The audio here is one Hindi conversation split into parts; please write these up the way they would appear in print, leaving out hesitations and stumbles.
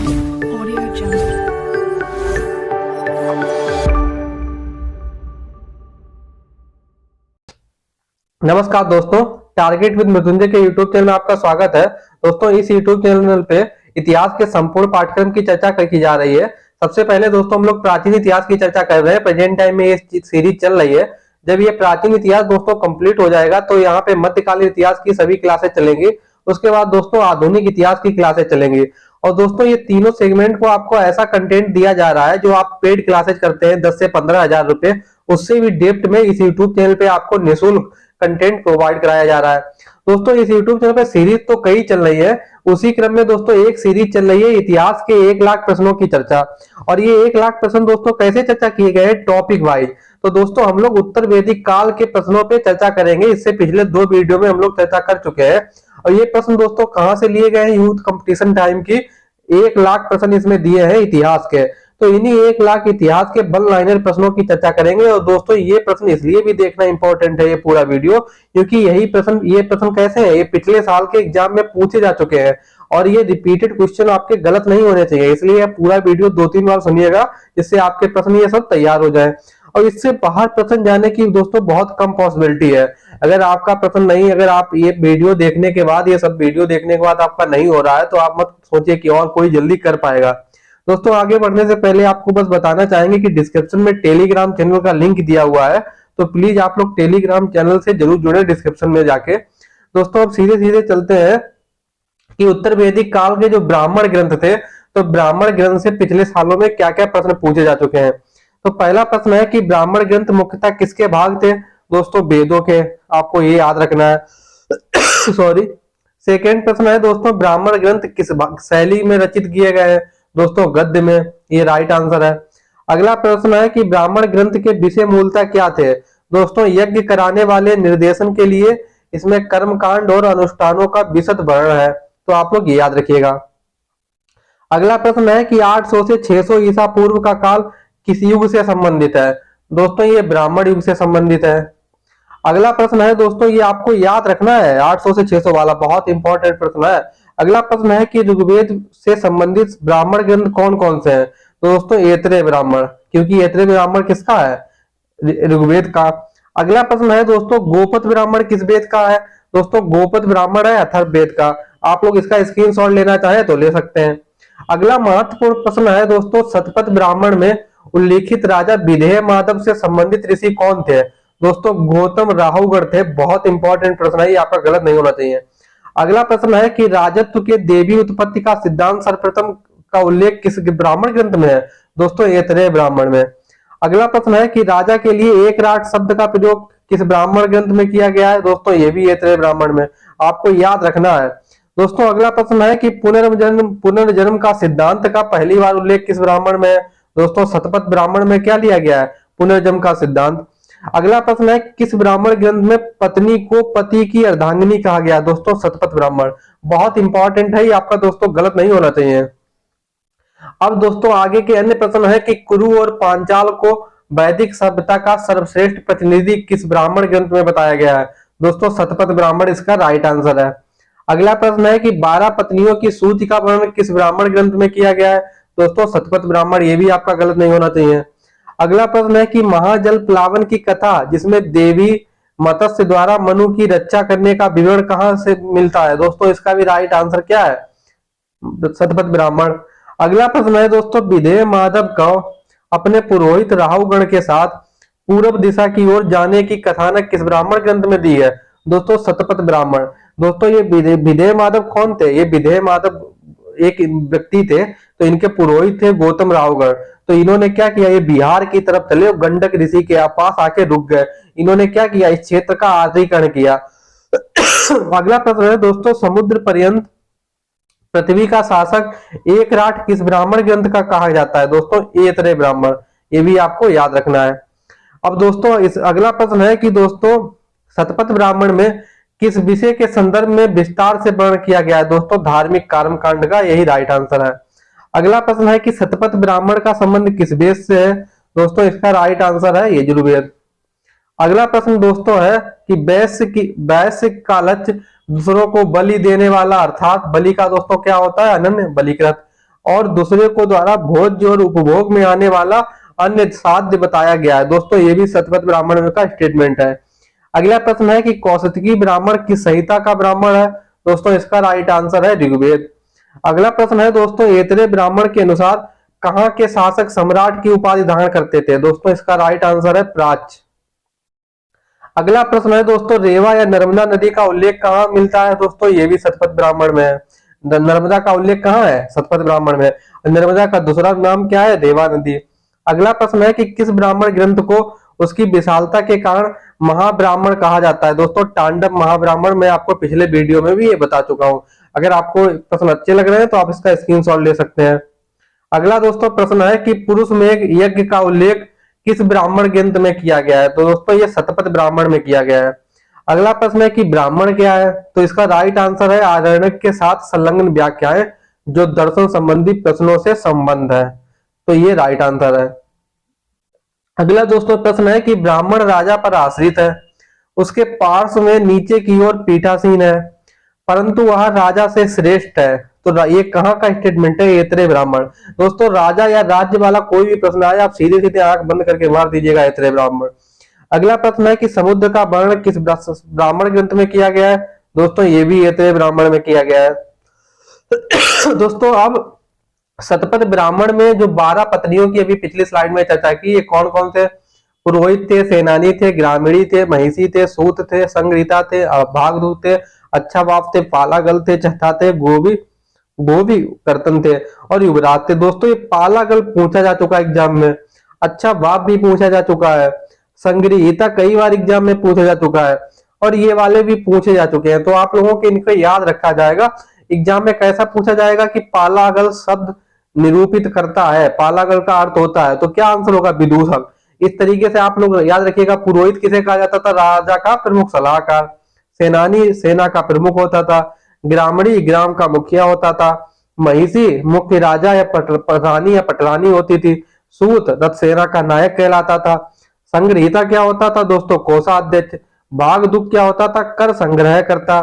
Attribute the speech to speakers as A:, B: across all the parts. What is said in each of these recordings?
A: Audio Jungle.
B: नमस्कार दोस्तों, टारगेट विद मृत्युंजय के यूट्यूब चैनल में आपका स्वागत है। दोस्तों, इस यूट्यूब चैनल पे इतिहास के संपूर्ण पाठ्यक्रम की चर्चा की जा रही है। सबसे पहले दोस्तों हम लोग प्राचीन इतिहास की चर्चा कर रहे हैं। प्रेजेंट टाइम में ये सीरीज चल रही है। जब ये प्राचीन इतिहास दोस्तों कंप्लीट हो जाएगा तो यहाँ पे मध्यकालीन इतिहास की सभी क्लासेस चलेंगी। उसके बाद दोस्तों आधुनिक इतिहास की क्लासेस चलेंगी। और दोस्तों ये तीनों सेगमेंट को आपको ऐसा कंटेंट दिया जा रहा है जो आप पेड क्लासेस करते हैं 10 से 15 हजार रुपए, उससे भी डेप्थ में इस यूट्यूब चैनल पे आपको निःशुल्क कंटेंट प्रोवाइड कराया जा रहा है। दोस्तों इस यूट्यूब चैनल पे सीरीज तो कई चल रही है, उसी क्रम में दोस्तों एक सीरीज चल रही है इतिहास के 1 लाख प्रश्नों की चर्चा। और ये 1 लाख प्रश्न दोस्तों कैसे चर्चा किए गए हैं, टॉपिक वाइज। तो दोस्तों हम लोग उत्तर वैदिक काल के प्रश्नों पे चर्चा करेंगे। इससे पिछले 2 वीडियो में हम लोग चर्चा कर चुके हैं। और ये प्रश्न दोस्तों कहां से लिए गए हैं, यूथ कंपटीशन टाइम की 1 लाख प्रश्न इसमें दिए हैं इतिहास के। तो इन्हीं 1 लाख इतिहास के वन लाइनर प्रश्नों की चर्चा करेंगे। और दोस्तों ये प्रश्न इसलिए भी देखना इंपॉर्टेंट है ये पूरा वीडियो, क्योंकि ये प्रश्न कैसे हैं, ये पिछले साल के एग्जाम में पूछे जा चुके हैं और ये रिपीटेड क्वेश्चन आपके गलत नहीं होने चाहिए। इसलिए आप पूरा वीडियो 2-3 बार सुनिएगा, जिससे आपके प्रश्न ये सब तैयार हो जाए। और इससे बाहर प्रश्न जाने की दोस्तों बहुत कम पॉसिबिलिटी है। अगर आपका प्रश्न नहीं, अगर आप ये वीडियो देखने के बाद, ये सब वीडियो देखने के बाद आपका नहीं हो रहा है तो आप मत सोचिए कि और कोई जल्दी कर पाएगा। दोस्तों आगे बढ़ने से पहले आपको बस बताना चाहेंगे कि डिस्क्रिप्शन में टेलीग्राम चैनल का लिंक दिया हुआ है, तो प्लीज आप लोग टेलीग्राम चैनल से जरूर जुड़े डिस्क्रिप्शन में जाके। दोस्तों अब सीधे सीधे चलते हैं कि उत्तर वैदिक काल के जो ब्राह्मण ग्रंथ थे, तो ब्राह्मण ग्रंथ से पिछले सालों में क्या क्या प्रश्न पूछे जा चुके हैं। तो पहला प्रश्न है कि ब्राह्मण ग्रंथ मुख्यतः किसके भाग थे। दोस्तों वेदों के, आपको ये याद रखना है। सॉरी। सेकेंड प्रश्न है दोस्तों ब्राह्मण ग्रंथ किस शैली में रचित किए गए हैं। दोस्तों गद्य में, ये राइट आंसर है। अगला प्रश्न है कि ब्राह्मण ग्रंथ के विषय मूलतः क्या थे। दोस्तों यज्ञ कराने वाले निर्देशन के लिए इसमें कर्मकांड और अनुष्ठानों का विशद वर्णन है, तो आप लोग ये याद रखिएगा। अगला प्रश्न है कि 800 से 600 ईसा पूर्व का काल किस युग से संबंधित है। दोस्तों ये ब्राह्मण युग से संबंधित है। अगला प्रश्न है दोस्तों, ये आपको याद रखना है, 800 से 600 वाला बहुत इंपॉर्टेंट प्रश्न है। अगला प्रश्न है कि ऋग्वेद से संबंधित ब्राह्मण ग्रंथ कौन कौन से हैं। तो दोस्तों ऐतरेय ब्राह्मण, क्योंकि ऐतरेय ब्राह्मण किसका है, ऋग्वेद का। अगला प्रश्न है दोस्तों गोपद ब्राह्मण किस वेद का है। दोस्तों गोपद ब्राह्मण है अथर्ववेद का। आप लोग इसका स्क्रीनशॉट लेना चाहे तो ले सकते हैं। अगला महत्वपूर्ण प्रश्न है दोस्तों शतपथ ब्राह्मण में उल्लिखित राजा विधेय माधव से संबंधित ऋषि कौन थे। दोस्तों गौतम राहुगढ़ थे। बहुत इंपॉर्टेंट प्रश्न है, ये आपका गलत नहीं होना चाहिए। अगला प्रश्न है कि राजत्व के देवी उत्पत्ति का सिद्धांत सर्वप्रथम का उल्लेख किस ब्राह्मण ग्रंथ में है। दोस्तों ऐतरेय ब्राह्मण में। अगला प्रश्न है कि राजा के लिए एक राट शब्द का प्रयोग किस ब्राह्मण ग्रंथ में किया गया है। दोस्तों ये भी ऐतरेय ब्राह्मण में, आपको याद रखना है। दोस्तों अगला प्रश्न है कि पुनर्जन्म का सिद्धांत का पहली बार उल्लेख किस ब्राह्मण में है। दोस्तों शतपथ ब्राह्मण में क्या लिया गया है, पुनर्जन्म का सिद्धांत। अगला प्रश्न है किस ब्राह्मण ग्रंथ में पत्नी को पति की अर्धांगिनी कहा गया। दोस्तों शतपथ ब्राह्मण। बहुत इंपॉर्टेंट है ये आपका दोस्तों, गलत नहीं होना चाहिए। अब दोस्तों आगे के अन्य प्रश्न है कि कुरु और पांचाल को वैदिक सभ्यता का सर्वश्रेष्ठ प्रतिनिधि किस ब्राह्मण ग्रंथ में बताया गया है। दोस्तों शतपथ ब्राह्मण इसका राइट आंसर है। अगला प्रश्न है कि 12 पत्नियों की सूची का वर्णन किस ब्राह्मण ग्रंथ में किया गया है। दोस्तों शतपथ ब्राह्मण, ये भी आपका गलत नहीं होना चाहिए। अगला प्रश्न है कि महाजल प्लावन की कथा जिसमें देवी मत्स्य द्वारा मनु की रक्षा करने का विवरण कहां से मिलता है। दोस्तों इसका भी राइट आंसर क्या है, शतपथ ब्राह्मण। अगला प्रश्न है दोस्तों विधेय माधव को अपने पुरोहित राहुगण के साथ पूर्व दिशा की ओर जाने की कथानक किस ब्राह्मण ग्रंथ में दी है। दोस्तों शतपथ ब्राह्मण। दोस्तों ये विधेय माधव कौन थे, ये विधेय माधव एक व्यक्ति थे, तो इनके पुरोहित थे गौतम राहुगढ़। तो इन्होंने क्या किया, ये बिहार की तरफ चले, गंडक ऋषि के पास आके रुक गए। इन्होंने क्या किया, इस क्षेत्र का आर्द्रीकरण किया। अगला प्रश्न है दोस्तों समुद्र पर्यंत पृथ्वी का शासक एक राट किस ब्राह्मण ग्रंथ का कहा जाता है। दोस्तों ऐतरेय ब्राह्मण, ये भी आपको याद रखना है। अब दोस्तों इस अगला प्रश्न है कि दोस्तों शतपथ ब्राह्मण में किस विषय के संदर्भ में विस्तार से वर्णन किया गया है। दोस्तों धार्मिक कर्मकांड का, यही राइट आंसर है। अगला प्रश्न है कि शतपथ ब्राह्मण का संबंध किस वेद से है। दोस्तों इसका राइट आंसर है यजुर्वेद। अगला प्रश्न दोस्तों है कि वैश्य का लक्ष्य दूसरों को बलि देने वाला, अर्थात बलि का दोस्तों क्या होता है, अनन्य बलिकृत। और दूसरे को द्वारा भोज्य और उपभोग में आने वाला अन्य साध्य बताया गया है। दोस्तों ये भी शतपथ ब्राह्मण का स्टेटमेंट है। अगला प्रश्न है कि कौशिकी ब्राह्मण किस संहिता का ब्राह्मण है? दोस्तों इसका राइट आंसर है ऋग्वेद। अगला प्रश्न है दोस्तों ऐतरेय ब्राह्मण के अनुसार कहाँ के शासक सम्राट की उपाधि धारण करते थे? दोस्तों इसका राइट आंसर है प्राच। अगला प्रश्न है दोस्तों रेवा या नर्मदा नदी का उल्लेख कहाँ मिलता है? दोस्तों ये भी शतपथ ब्राह्मण में है। नर्मदा का उल्लेख कहाँ है? शतपथ ब्राह्मण में। नर्मदा का दूसरा नाम क्या है? रेवा नदी। अगला प्रश्न है कि किस ब्राह्मण ग्रंथ को उसकी विशालता के कारण महाब्राह्मण कहा जाता है? दोस्तों तांडव महाब्राह्मण मैं आपको पिछले वीडियो में भी ये बता चुका हूं। अगर आपको प्रश्न अच्छे लग रहे हैं तो आप इसका स्क्रीनशॉट ले सकते हैं। अगला दोस्तों प्रश्न है कि पुरुष में एक यज्ञ का उल्लेख किस ब्राह्मण ग्रंथ में किया गया है? तो दोस्तों ये शतपथ ब्राह्मण में किया गया है। अगला प्रश्न है कि ब्राह्मण क्या है? तो इसका राइट आंसर है आरण्यक के साथ संलग्न व्याख्याएं जो दर्शन संबंधी प्रश्नों से संबंध है। तो ये राइट आंसर है। अगला दोस्तों प्रश्न है कि ब्राह्मण राजा पर आश्रित है, उसके पार्श्व में नीचे की ओर पीठासीन है, परंतु वह राजा से श्रेष्ठ है। तो ये कहाँ का स्टेटमेंट है? ऐतरेय ब्राह्मण। दोस्तों राजा या राज्य वाला कोई भी प्रश्न आए आप सीधे सीधे आंख बंद करके मार दीजिएगा ऐतरेय ब्राह्मण। अगला प्रश्न है कि समुद्र का वर्णन किस ब्राह्मण ग्रंथ में किया गया है? दोस्तों ये भी ऐतरेय ब्राह्मण में किया गया है। दोस्तों अब शतपथ ब्राह्मण में जो 12 पत्नियों की अभी पिछली स्लाइड में चर्चा की, ये कौन कौन से? पुरोहित थे, सेनानी थे, ग्रामीणी थे, महिषी थे, सूत थे, संग्रहिता थे, भागदूत थे, अच्छा बाप थे, पालागल थे, चहता थे, गोभी कर्तन थे और युवराज थे। दोस्तों ये पालागल पूछा जा चुका है एग्जाम में, अच्छा बाप भी पूछा जा चुका है, संग्रहिता कई बार एग्जाम में पूछा जा चुका है और ये वाले भी पूछे जा चुके हैं। तो आप लोगों के इनको याद रखा जाएगा। एग्जाम में कैसा पूछा जाएगा कि पालागल शब्द निरूपित करता है, पालागल का अर्थ होता है, तो क्या आंसर होगा? विदूषक। इस तरीके से आप लोग याद रखिएगा। पुरोहित किसे कहा जाता था? राजा का प्रमुख सलाहकार। सेनानी सेना का प्रमुख होता था। ग्रामीणी ग्राम का मुखिया होता था। महिषी मुख्य राजा या प्रधानी या पटरानी होती थी। सूत रथ सेना का नायक कहलाता था। संग्रहिता क्या होता था? दोस्तों कोषाध्यक्ष। भागदूत क्या होता था? कर संग्रह करता।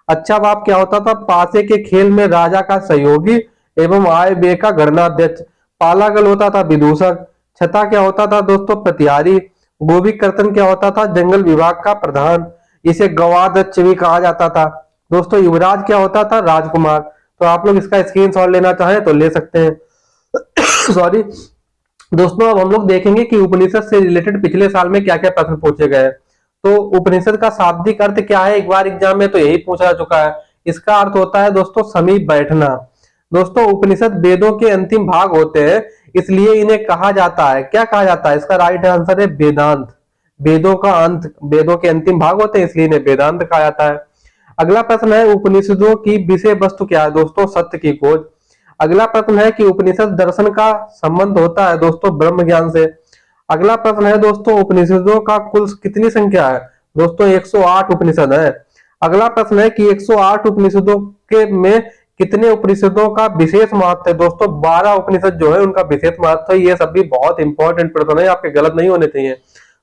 B: अच्छा बाप क्या होता था? पासे के खेल में राजा का सहयोगी एवं आय व्यय का गणनाध्यक्ष। पालागल होता था विदूषक। छता क्या होता था? दोस्तों प्रतिहारी। गोभी कर्तन क्या होता था? जंगल विभाग का प्रधान। इसे गवाध्यक्ष भी कहा जाता था। दोस्तों युवराज क्या होता था? राजकुमार। तो आप लोग इसका स्क्रीनशॉट लेना चाहें तो ले सकते हैं। सॉरी दोस्तों अब हम लोग देखेंगे कि उपनिषद से रिलेटेड पिछले साल में क्या क्या प्रश्न पूछे गए। तो उपनिषद का शाब्दिक अर्थ क्या है? एक बार एग्जाम में तो यही पूछा जा चुका है। इसका अर्थ होता है दोस्तों समीप बैठना। दोस्तों उपनिषद वेदों के अंतिम भाग होते हैं, इसलिए इन्हें कहा जाता है, क्या कहा जाता है? इसका राइट आंसर है वेदांत। वेदों का अंत, वेदों के अंतिम भाग होते हैं इसलिए इन्हें वेदांत कहा जाता है। अगला प्रश्न है उपनिषदों की विषय वस्तु क्या है? दोस्तों सत्य की खोज। अगला प्रश्न है कि उपनिषद दर्शन का संबंध होता है दोस्तों ब्रह्म ज्ञान से। अगला प्रश्न है दोस्तों उपनिषदों का कुल कितनी संख्या है? दोस्तों 108 उपनिषद है। अगला प्रश्न है कि 108 उपनिषदों के में कितने उपनिषदों का विशेष महत्व है? दोस्तों 12 उपनिषद जो है उनका विशेष महत्व है। ये सब भी बहुत इंपॉर्टेंट प्रश्न है, आपके गलत नहीं होने चाहिए।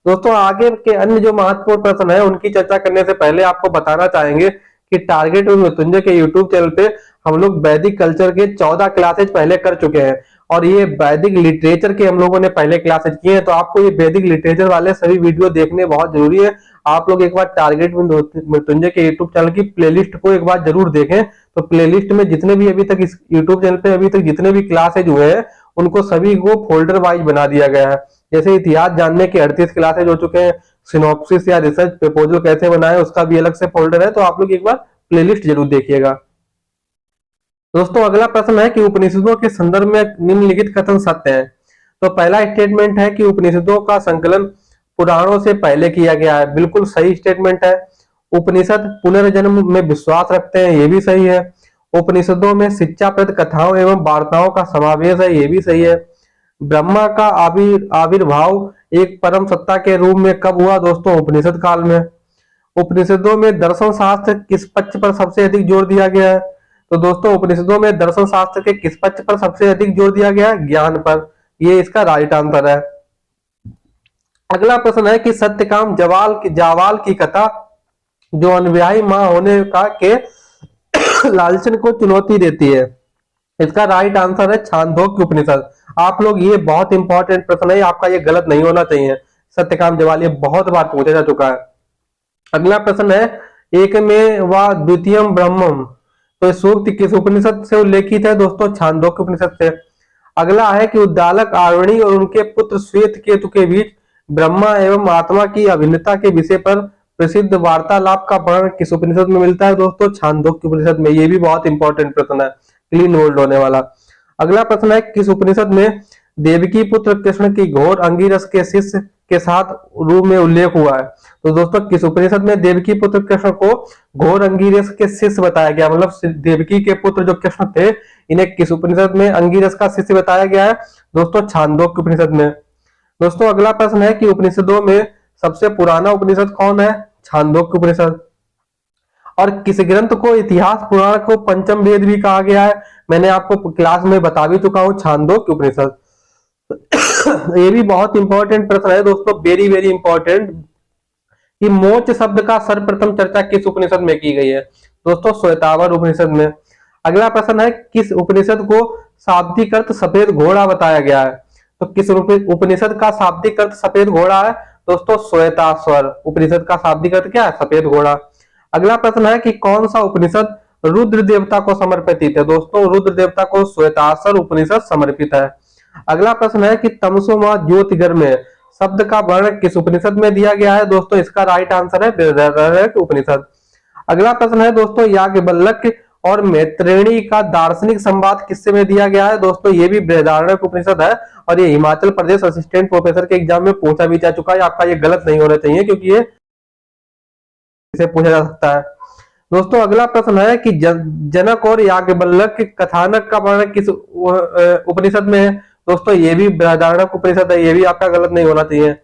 B: दोस्तों आगे के अन्य जो महत्वपूर्ण प्रश्न है उनकी चर्चा करने से पहले आपको बताना चाहेंगे कि टारगेट विद मृत्युंजय के यूट्यूब चैनल पे हम लोग वैदिक कल्चर के 14 क्लासेज पहले कर चुके हैं और ये वैदिक लिटरेचर के हम लोगों ने पहले क्लासेज किए हैं। तो आपको ये वैदिक लिटरेचर वाले सभी वीडियो देखने बहुत जरूरी है। आप लोग एक बार टारगेट विद मृत्युंजय के यूट्यूब चैनल की प्लेलिस्ट को एक बार जरूर देखें। तो प्लेलिस्ट में जितने भी अभी तक इस यूट्यूब चैनल पे अभी तक जितने भी क्लासेज हुए हैं उनको सभी को फोल्डर वाइज बना दिया गया है। जैसे इतिहास जानने के 38 क्लासेज हो चुके हैं, सिनॉप्सिस या रिसर्च प्रपोजल कैसे बनाए उसका भी अलग से फोल्डर है। तो आप लोग एक बार प्लेलिस्ट जरूर देखिएगा। दोस्तों अगला प्रश्न है कि उपनिषदों के संदर्भ में निम्नलिखित कथन सत्य है। तो पहला स्टेटमेंट है कि उपनिषदों का संकलन पुराणों से पहले किया गया है, बिल्कुल सही स्टेटमेंट है। उपनिषद पुनर्जन्म में विश्वास रखते हैं, ये भी सही है। उपनिषदों में शिक्षाप्रद कथाओं एवं वार्ताओं का समावेश है, ये भी सही है। ब्रह्मा का आविर्भाव एक परम सत्ता के रूप में कब हुआ? दोस्तों उपनिषद काल में। उपनिषदों में दर्शन शास्त्र किस पक्ष पर सबसे अधिक जोर दिया गया है? तो दोस्तों उपनिषदों में दर्शन शास्त्र के किस पक्ष पर सबसे अधिक जोर दिया गया है? ज्ञान पर। ये इसका राइट आंसर है। अगला प्रश्न है कि सत्यकाम जावाल की कथा जो अनव्याही मां होने का के लालचन को चुनौती देती है, इसका राइट आंसर है छांदोग्य उपनिषद। आप लोग ये बहुत इंपॉर्टेंट प्रश्न है, आपका ये गलत नहीं होना चाहिए। सत्यकाम जवाल ये बहुत बार पूछा जा चुका है। अगला प्रश्न है एक में व द्वितीय ब्रह्मम, तो ये सूक्त किस उपनिषद से उल्लेखित है दोस्तों? छांदोग्य उपनिषद से। अगला है कि उद्दालक आरुणी और उनके पुत्र श्वेत केतु के बीच ब्रह्मा एवं आत्मा की अभिन्नता के विषय पर प्रसिद्ध वार्तालाप का वर्णन किस उपनिषद में मिलता है दोस्तों? छांदोग्य उपनिषद में। ये भी बहुत इंपॉर्टेंट प्रश्न है, क्लीन बोल्ड होने वाला। अगला प्रश्न है किस उपनिषद में देवकी पुत्र कृष्ण की घोर अंगिरस के शिष्य के साथ रूप में उल्लेख हुआ है? तो दोस्तों किस उपनिषद में देवकी पुत्र कृष्ण को घोर अंगिरस के शिष्य बताया गया? मतलब देवकी के पुत्र जो कृष्ण थे, इन्हें किस उपनिषद में अंगिरस का शिष्य बताया गया है दोस्तों? छांदोग्य उपनिषद में। दोस्तों अगला प्रश्न है कि उपनिषदों में सबसे पुराना उपनिषद कौन है? छांदोग्य उपनिषद। और किस ग्रंथ को इतिहास पुराण को पंचम वेद भी कहा गया है? मैंने आपको क्लास में बता भी चुका हूं, छांदोग्य उपनिषद। ये भी बहुत इंपॉर्टेंट प्रश्न है दोस्तों, वेरी वेरी इंपॉर्टेंट, कि मोच शब्द का सर्वप्रथम चर्चा किस उपनिषद में की गई है दोस्तों? श्वेतावर उपनिषद में। अगला प्रश्न है किस उपनिषद को शाब्दिक अर्थ सफेद घोड़ा बताया गया है? तो किस उपनिषद का शाब्दिक अर्थ सफेद घोड़ा है दोस्तों? श्वेताश्वर उपनिषद का शाब्दिक अर्थ क्या है? सफेद घोड़ा। अगला प्रश्न है कि कौन सा उपनिषद रुद्र देवता को समर्पित है दोस्तों? रुद्र देवता को श्वेताश्वर उपनिषद समर्पित है। अगला प्रश्न है कि तमसो व ज्योतिर्गमय शब्द का वर्णन किस उपनिषद में दिया गया है दोस्तों? इसका राइट आंसर है बृहदारण्यक उपनिषद। अगला प्रश्न है दोस्तों याज्ञवल्क्य और मैत्रेयी का दार्शनिक संवाद किससे में दिया गया है दोस्तों? ये भी बृहदारण्यक उपनिषद है और ये हिमाचल प्रदेश असिस्टेंट प्रोफेसर के एग्जाम में पूछा भी जा चुका है। आपका ये गलत नहीं होना चाहिए क्योंकि ये इसे पूछा जा सकता है। दोस्तों अगला प्रश्न है कि जनक और याज्ञवल्क्य कथानक का वर्णन किस उपनिषद में है दोस्तों? ये भी बृहदारण्यक उपनिषद है, ये भी आपका गलत नहीं होना चाहिए।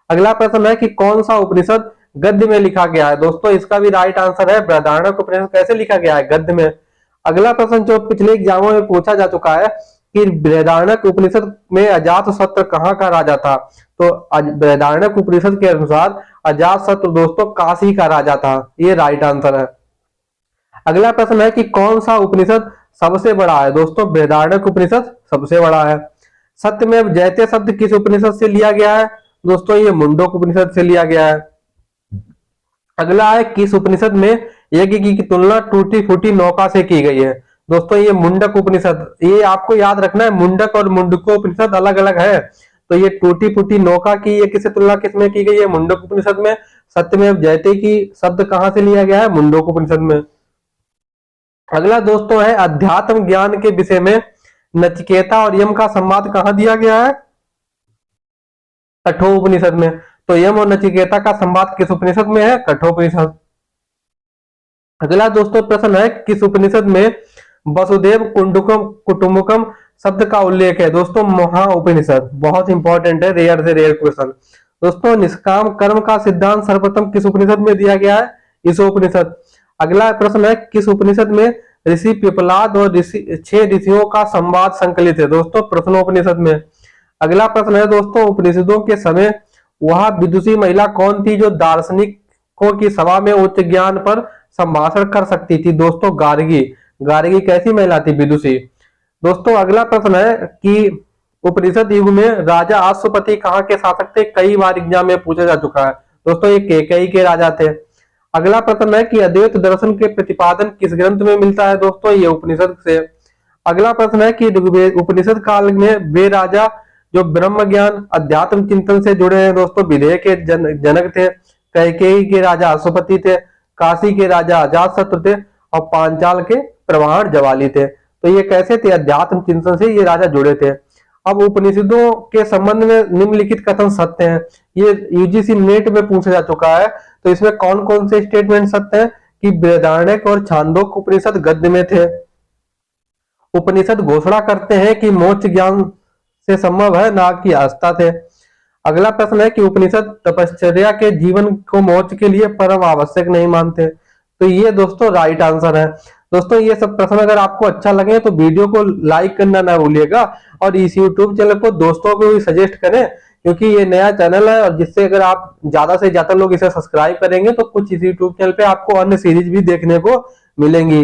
B: अगला प्रश्न है कि कौन सा उपनिषद गद्य में लिखा गया है दोस्तों? इसका भी राइट आंसर है बृहदारण्यक उपनिषद। कैसे लिखा गया है? गद्य में। अगला प्रश्न जो पिछले एग्जामों में पूछा जा चुका है कि बृहदारण्यक उपनिषद में अजातशत्रु कहाँ का राजा था? तो बृहदारण्यक उपनिषद के अनुसार अजातशत्रु दोस्तों काशी का राजा था, ये राइट आंसर है। अगला प्रश्न है कि कौन सा उपनिषद सबसे बड़ा है दोस्तों? बृहदारण्यक उपनिषद सबसे बड़ा है। सत्यमेव जयते शब्द किस उपनिषद से लिया गया है दोस्तों? ये मुंडक उपनिषद से लिया गया है। अगला है किस उपनिषद में यज्ञ की तुलना टूटी फूटी नौका से की गई है दोस्तों? ये मुंडक उपनिषद। ये आपको याद रखना है, मुंडक और मुंडको उपनिषद अलग अलग है। तो ये टूटी फूटी नौका की ये किससे तुलना किसमें की गई है? मुंडक उपनिषद में। सत्यमेव जयते की शब्द कहां से लिया गया है? मुंडक उपनिषद में। अगला दोस्तों है अध्यात्म ज्ञान के विषय में नचिकेता और यम का संवाद कहां दिया गया है? कठोपनिषद में। तो यम और नचिकेता का संवाद किस उपनिषद में है? कठोपनिषद। अगला दोस्तों प्रश्न है किस उपनिषद में वसुदेव कुटुंबकम शब्द का उल्लेख है दोस्तों? महा उपनिषद। बहुत इंपॉर्टेंट है, रेयर से रेयर क्वेश्चन। दोस्तों निष्काम कर्म का सिद्धांत सर्वप्रथम किस उपनिषद में दिया गया है? ईशोपनिषद। अगला प्रश्न है किस उपनिषद में ऋषि पिपलाद और 6 ऋषियों का संवाद संकलित है दोस्तों? प्रश्नोपनिषद में। अगला प्रश्न है दोस्तों उपनिषदों के समय वह विदुषी महिला कौन थी जो दार्शनिकों की सभा में उच्च ज्ञान पर संभाषण कर सकती थी दोस्तों? गार्गी। गार्गी कैसी महिला थी? विदुषी। दोस्तों अगला प्रश्न है कि उपनिषद युग में राजा अश्वपति कहाँ के शासक थे? कई बार एग्जाम में पूछा जा चुका है दोस्तों, ये कैकेयी के राजा थे। अगला प्रश्न है कि अद्वैत दर्शन के प्रतिपादन किस ग्रंथ में मिलता है दोस्तों? ये उपनिषद से। अगला प्रश्न है कि उपनिषद काल में वे राजा जो ब्रह्म ज्ञान अध्यात्म चिंतन से जुड़े हैं दोस्तों, विदेह के जनक थे, कैकेयी के राजा अश्वपति थे, काशी के राजा अजातशत्रु थे और पांचाल के प्रवाहन जवाली थे। तो ये कैसे थे? अध्यात्म चिंतन से ये राजा जुड़े थे। अब उपनिषदों के संबंध में निम्नलिखित कथन सत्य हैं। ये यूजीसी नेट में पूछा जा चुका है। तो इसमें कौन कौन से स्टेटमेंट सत्य हैं? कि बृहदारण्यक और छांदोग्य उपनिषद गद्य में थे। उपनिषद घोषणा करते हैं कि मोक्ष ज्ञान से संभव है, ना कि आस्था थे। अगला प्रश्न है कि उपनिषद तपश्चर्या के जीवन को मोक्ष के लिए परम आवश्यक नहीं मानते। तो ये दोस्तों राइट आंसर है। दोस्तों ये सब प्रश्न अगर आपको अच्छा लगे तो वीडियो को लाइक करना ना भूलिएगा और इस यूट्यूब चैनल को दोस्तों को भी सजेस्ट करें, क्योंकि ये नया चैनल है और जिससे अगर आप ज्यादा से ज्यादा लोग इसे सब्सक्राइब करेंगे तो कुछ इस यूट्यूब चैनल पे आपको अन्य सीरीज भी देखने को मिलेंगी।